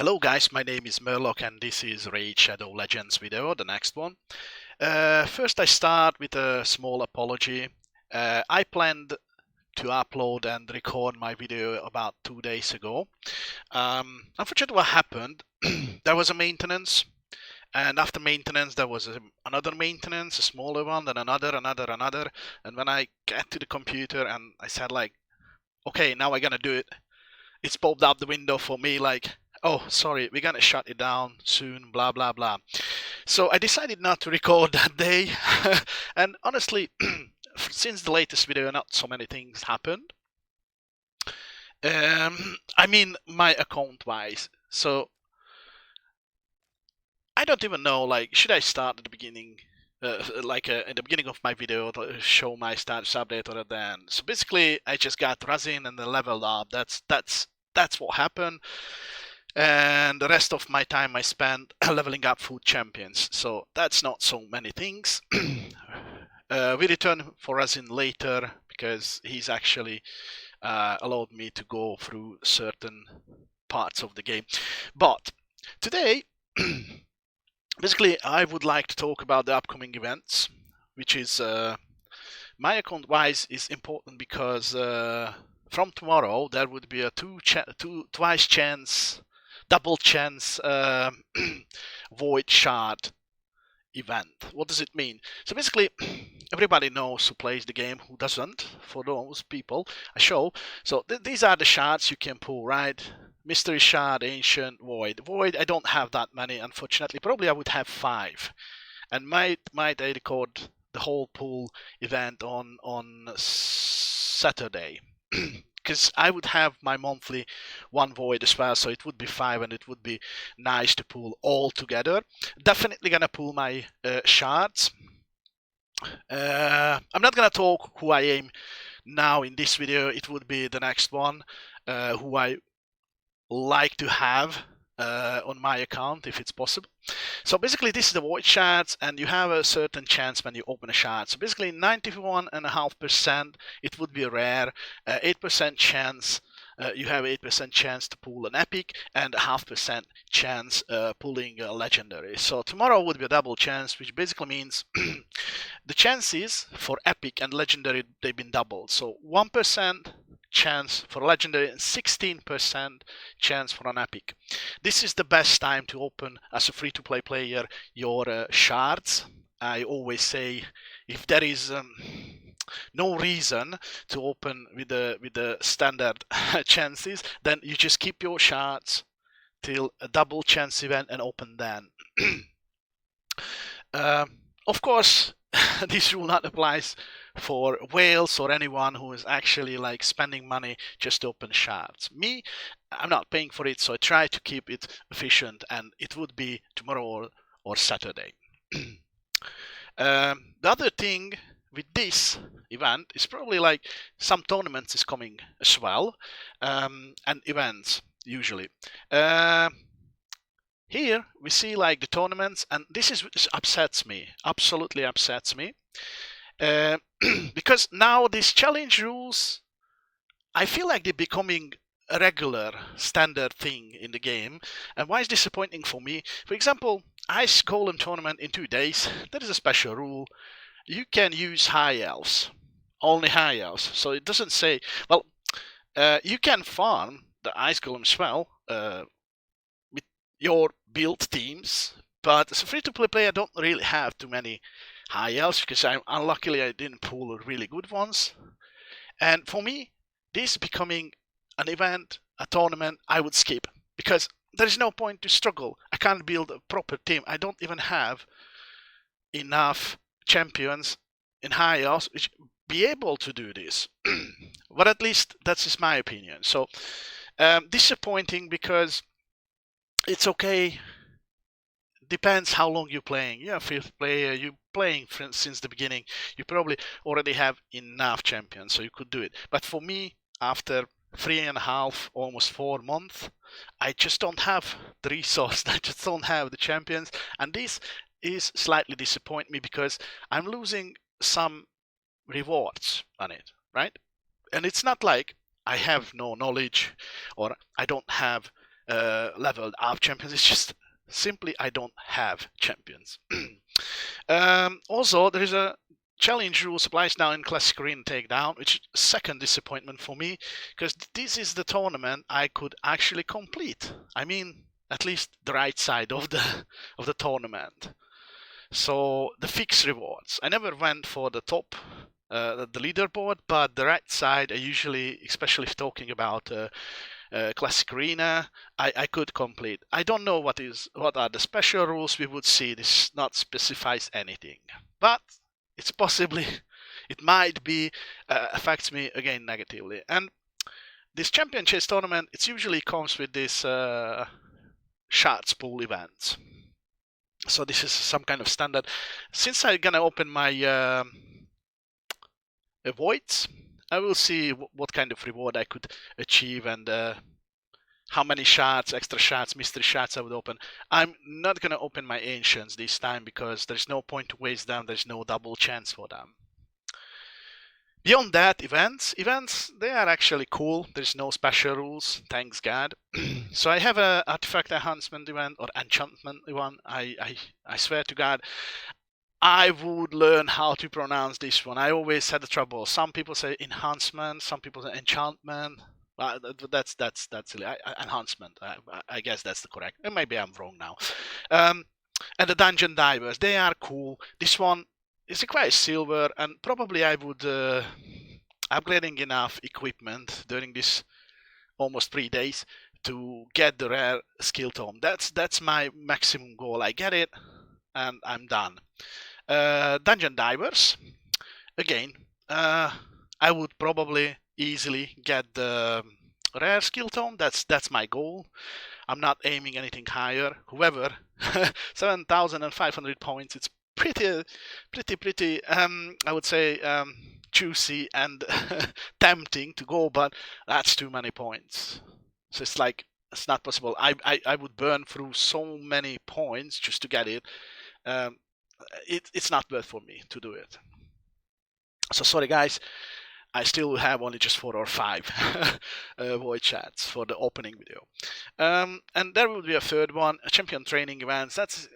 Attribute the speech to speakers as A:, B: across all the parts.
A: Hello guys, my name is Murloc and this is Raid Shadow Legends video, the next one. First I start with a small apology. I planned to upload and record my video about 2 days ago. Unfortunately what happened, there was a maintenance, and after maintenance there was another maintenance, a smaller one, then another, and when I get to the computer and I said like, okay, now I'm gonna do it, it's popped up the window for me like, oh, sorry, we're gonna shut it down soon, blah, blah, blah. So I decided not to record that day. And honestly, since the latest video, not so many things happened. I mean, my account wise. So I don't even know, like, should I start at the beginning? In the beginning of my video to show my status update or then. So basically, I just got Razin and then leveled up. That's what happened. And the rest of my time I spent leveling up food champions. So that's not so many things. We return for Razin later because he's actually allowed me to go through certain parts of the game. But today, basically, I would like to talk about the upcoming events, which is my account wise is important because from tomorrow there would be a twice chance, double chance void shard event. What does it mean? So basically, everybody knows who plays the game, who doesn't. For those people, I show. So these are the shards you can pull, right? Mystery shard, ancient, void. Void, I don't have that many, unfortunately. Probably I would have 5, and might I record the whole pool event on Saturday. Because I would have my monthly one void as well, so it would be 5 and it would be nice to pull all together. Definitely gonna pull my shards. I'm not gonna talk who I am now in this video. It would be the next one, who I like to have on my account if it's possible. So basically this is the void shards, and you have a certain chance when you open a shard. So basically 91.5% it would be rare, 8% chance you have 8% chance to pull an epic, and 0.5% chance pulling a legendary. So tomorrow would be a double chance, which basically means the chances for epic and legendary, they've been doubled. So 1% chance for legendary and 16% chance for an epic. This is the best time to open as a free-to-play player your shards. I always say if there is no reason to open with the standard chances, then you just keep your shards till a double chance event and open then. Of course, this rule not applies for whales or anyone who is actually like spending money just to open shards. Me, I'm not paying for it, so I try to keep it efficient, and it would be tomorrow or Saturday. The other thing with this event is probably like some tournaments is coming as well, and events usually. Here we see like the tournaments, and this upsets me, absolutely upsets me, because now these challenge rules, I feel like they're becoming a regular standard thing in the game. And why is disappointing for me? For example, Ice Golem tournament in 2 days, there is a special rule. You can use high elves, only high elves. So it doesn't say, well, you can farm the Ice Golem spell with your build teams, but as a free-to-play player, I don't really have too many high elves because unluckily I didn't pull really good ones. And for me, this becoming an event, a tournament, I would skip, because there is no point to struggle. I can't build a proper team. I don't even have enough champions in high elves which be able to do this. But at least that's just my opinion. So disappointing, because it's okay. Depends how long you're playing. You're a 5th player, you're playing since the beginning, you probably already have enough champions, so you could do it. But for me, after 3.5, almost 4 months, I just don't have the resource. I just don't have the champions, and this is slightly disappoint me because I'm losing some rewards on it, right? And it's not like I have no knowledge or I don't have leveled up champions. It's just simply I don't have champions. Also, there is a challenge rule applies now in Classic Arena Takedown, which is second disappointment for me, because this is the tournament I could actually complete. I mean, at least the right side of the tournament. So the fixed rewards. I never went for the top, the leaderboard, but the right side I usually, especially if talking about Classic Arena, I could complete. I don't know what are the special rules we would see. This not specifies anything, but it's possibly, it might be affects me again negatively. And this champion chase tournament, it usually comes with this shards pool events. So this is some kind of standard. Since I'm gonna open my voids, I will see what kind of reward I could achieve and how many shards, extra shards, mystery shards I would open. I'm not gonna open my ancients this time because there's no point to waste them. There's no double chance for them. Beyond that, events, they are actually cool. There's no special rules, thanks God. So I have a artifact enhancement event or enchantment event. I swear to God, I would learn how to pronounce this one. I always had the trouble. Some people say enhancement, some people say enchantment. That's silly. Enhancement. I guess that's the correct. And maybe I'm wrong now. And the dungeon divers, they are cool. This one is quite silver, and probably I would upgrading enough equipment during this almost 3 days to get the rare skill tome. That's my maximum goal. I get it, and I'm done. Dungeon divers, again, I would probably easily get the rare skill tome. That's my goal. I'm not aiming anything higher. However, 7,500 points. It's pretty. I would say juicy and tempting to go, but that's too many points. So it's like it's not possible. I would burn through so many points just to get it. It's not worth for me to do it. So sorry guys, I still have only just 4 or 5 void chats for the opening video. And there will be a third one, a champion training events. That's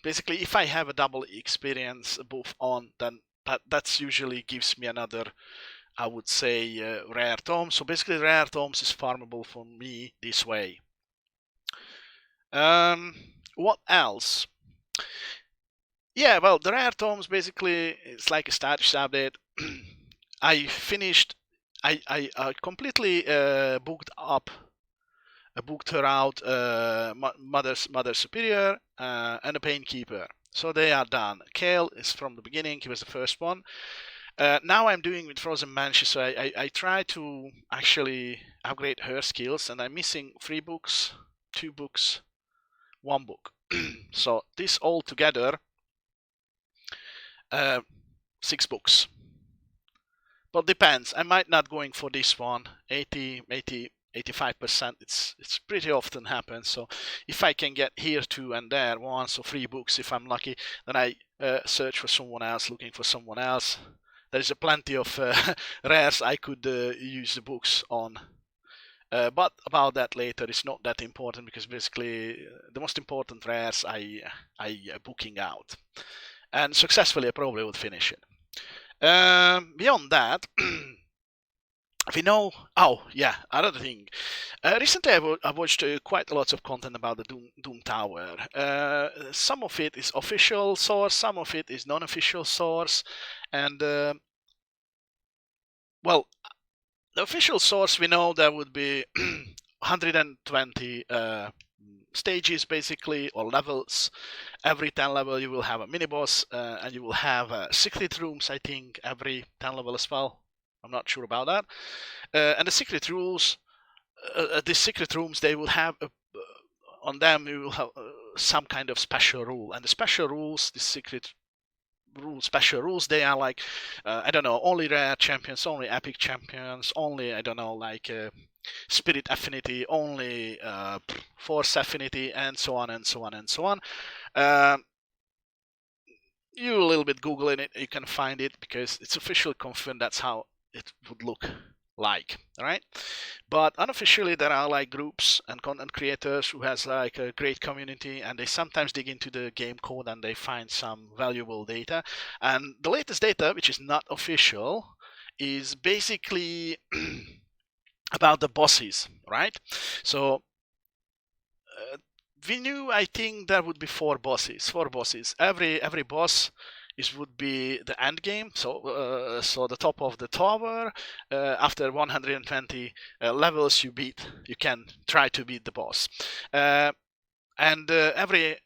A: basically if I have a double experience buff on, then that's usually gives me another, I would say, rare tome. So basically rare tomes is farmable for me this way. What else? Yeah, well, the rare tomes basically it's like a status update. I finished. I completely booked her out. Mother Superior and a Painkeeper. So they are done. Kale is from the beginning. He was the first one. Now I'm doing with Frozen Banshee. So I try to actually upgrade her skills, and I'm missing 3 books, 2 books, 1 book. So this all together. 6 books. But depends. I might not going for this one. 85%. It's pretty often happens. So if I can get here 2 and there 1, so 3 books if I'm lucky, then I search for someone else, looking for someone else. There's a plenty of rares I could use the books on. But about that later. It's not that important because basically the most important rares I booking out. And successfully I probably would finish it. Beyond that, we know. Oh yeah, another thing. Recently I watched quite a lot of content about the Doom Tower. Some of it is official source, some of it is non-official source, and well, the official source we know there would be 120 stages basically, or levels. Every 10 level you will have a mini boss, and you will have secret rooms, I think, every 10 level as well. I'm not sure about that. And the secret rules, the secret rooms, they will have on them you will have some kind of special rule, and the special rules, the secret rules, special rules, they are like I don't know, only rare champions, only epic champions, only I don't know, like spirit affinity, only force affinity, and so on and so on and so on. You a little bit googling it, you can find it because it's officially confirmed that's how it would look like, right? But unofficially, there are like groups and content creators who has like a great community, and they sometimes dig into the game code and they find some valuable data. And the latest data, which is not official, is basically about the bosses, right? So we knew, I think there would be four bosses. Every boss would be the end game. So the top of the tower. After 120 levels, you can try to beat the boss. And every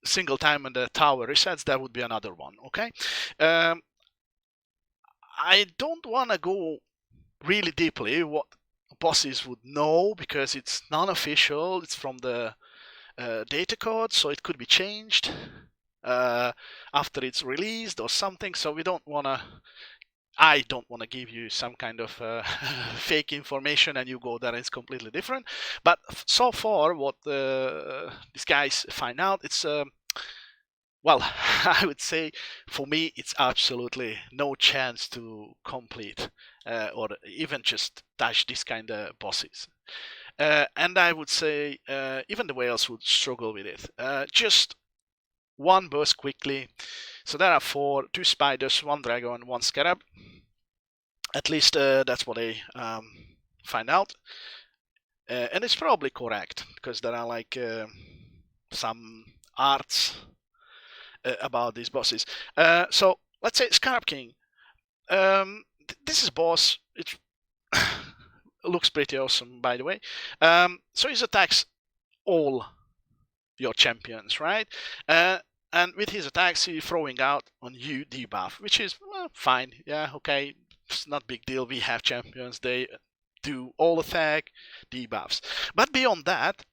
A: single time when the tower resets, there would be another one. Okay. I don't want to go really deeply what bosses would know because it's non-official. It's from the data code, so it could be changed after it's released or something. So I don't want to give you some kind of fake information and you go there and it's completely different. But so far, what these guys find out, it's well, I would say for me, it's absolutely no chance to complete or even just touch this kind of bosses. And I would say even the whales would struggle with it. Just one boss quickly. So there are four: two spiders, one dragon, one scarab. At least that's what they find out. And it's probably correct because there are like some arts about these bosses. So let's say Scarab King. This is boss. It looks pretty awesome, by the way. So he attacks all your champions, right? And with his attacks, he's throwing out on you debuff, which is fine. Yeah, okay, it's not big deal. We have champions; they do all attack debuffs. But beyond that,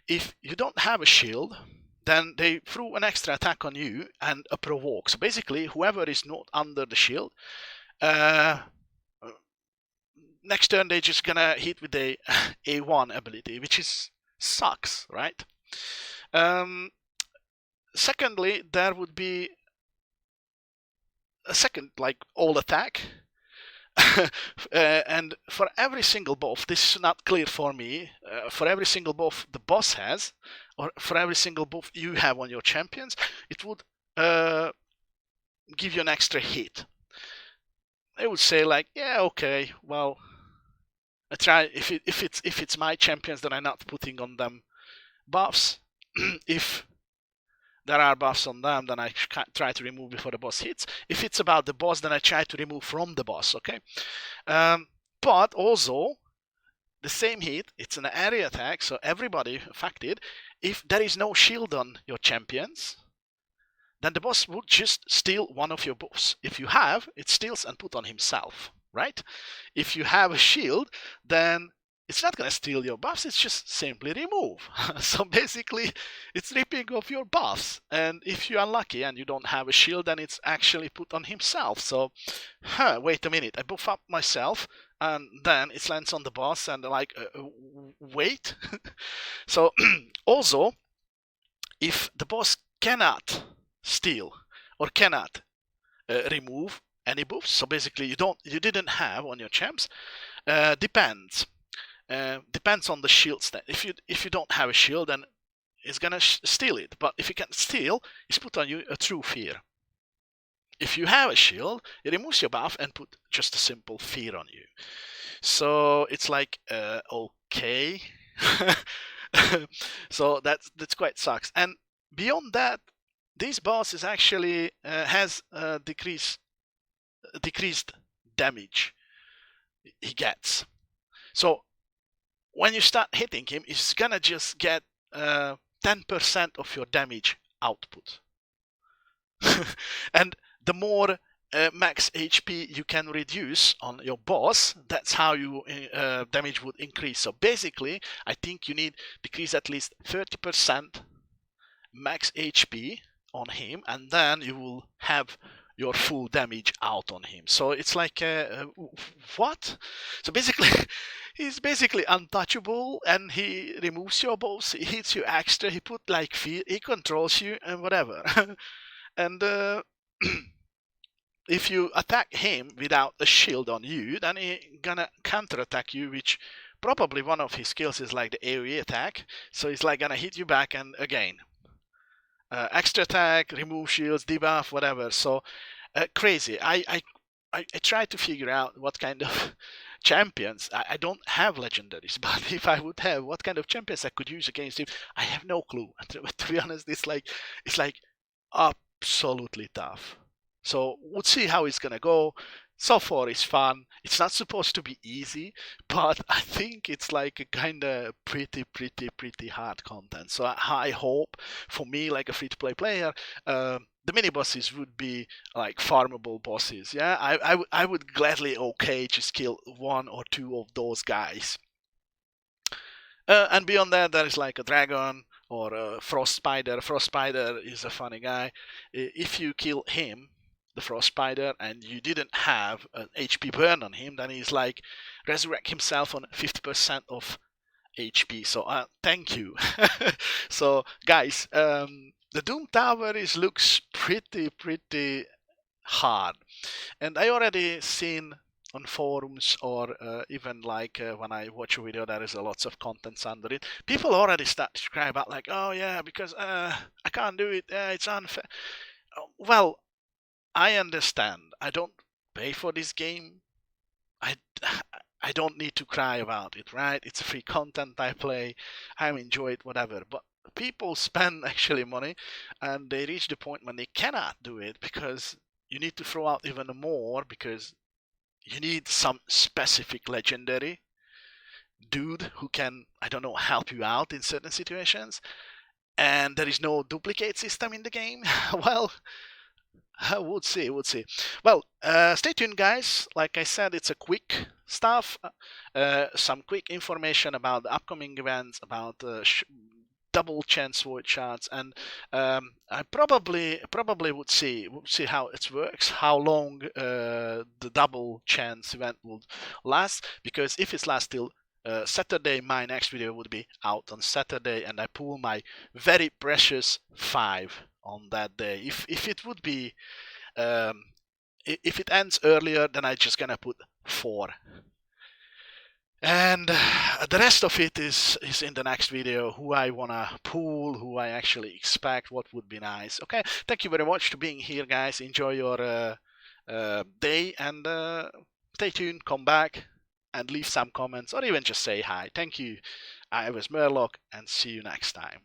A: if you don't have a shield, then they throw an extra attack on you and a provoke. So basically, whoever is not under the shield, next turn they're just gonna hit with the A1 ability, which sucks, right? Secondly, there would be a second like all attack. And for every single buff, this is not clear for me, for every single buff the boss has, or for every single buff you have on your champions, it would give you an extra hit. I would say like, yeah, okay, well, I try if it's my champions, then I'm not putting on them buffs. If there are buffs on them, then I try to remove before the boss hits. If it's about the boss, then I try to remove from the boss, okay? But also, the same hit, it's an area attack, so everybody affected. If there is no shield on your champions, then the boss would just steal one of your buffs. If you have, it steals and put on himself, right? If you have a shield, then it's not going to steal your buffs, it's just simply remove. So basically, it's ripping off your buffs. And if you're unlucky and you don't have a shield, then it's actually put on himself. So, wait a minute, I buff up myself, and then it lands on the boss, and like, wait. So, also, if the boss cannot steal or cannot remove any buffs, so basically you didn't have on your champs, depends on the shield stat. If you don't have a shield, then it's gonna steal it. But if you can steal, it's put on you a true fear. If you have a shield, it removes your buff and put just a simple fear on you. So it's like okay. So that's quite sucks. And beyond that, this boss is actually has decreased damage he gets. So when you start hitting him, he's gonna just get 10% of your damage output. And the more max HP you can reduce on your boss, that's how your damage would increase. So basically, I think you need decrease at least 30% max HP on him, and then you will have your full damage out on him. So it's like, what? So basically, he's basically untouchable, and he removes your boss, he hits you extra, he put like fear, he controls you, and whatever. And if you attack him without a shield on you, then he gonna counter-attack you, which probably one of his skills is like the AoE attack. So he's like gonna hit you back, and again, extra attack, remove shields, debuff, whatever. So crazy. I try to figure out what kind of champions. I don't have legendaries, but if I would have, what kind of champions I could use against him, I have no clue. To be honest, it's like absolutely tough. So we'll see how it's gonna go. So far, it's fun. It's not supposed to be easy, but I think it's like a kind of pretty hard content. So I hope, for me, like a free-to-play player, the mini bosses would be like farmable bosses. Yeah, I would gladly okay just kill one or two of those guys. And beyond that, there is like a dragon or a frost spider. Frost spider is a funny guy. If you kill him, the frost spider, and you didn't have an HP burn on him, then he's like resurrect himself on 50% of HP. So thank you. So guys, the Doom Tower looks pretty hard, and I already seen on forums or even like when I watch a video, there is a lots of contents under it. People already start to cry about like, oh yeah, because I can't do it. It's unfair. Well, I understand. I don't pay for this game. I I don't need to cry about it, right? It's free content I play. I enjoy it, whatever. But people spend actually money, and they reach the point when they cannot do it because you need to throw out even more because you need some specific legendary dude who can, I don't know, help you out in certain situations. And there is no duplicate system in the game. Well, we'll see. We'll see. Well, stay tuned, guys. Like I said, it's a quick stuff, some quick information about the upcoming events, about double chance void shots, and I probably would see how it works, how long the double chance event would last. Because if it lasts till Saturday, my next video would be out on Saturday, and I pull my very precious 5 on that day. If it would be if it ends earlier, then I just gonna put 4. And the rest of it is in the next video, who I wanna pull, who I actually expect, what would be nice. Okay, thank you very much for being here, guys. Enjoy your day, and stay tuned, come back, and leave some comments, or even just say hi. Thank you. I was Murloc, and see you next time.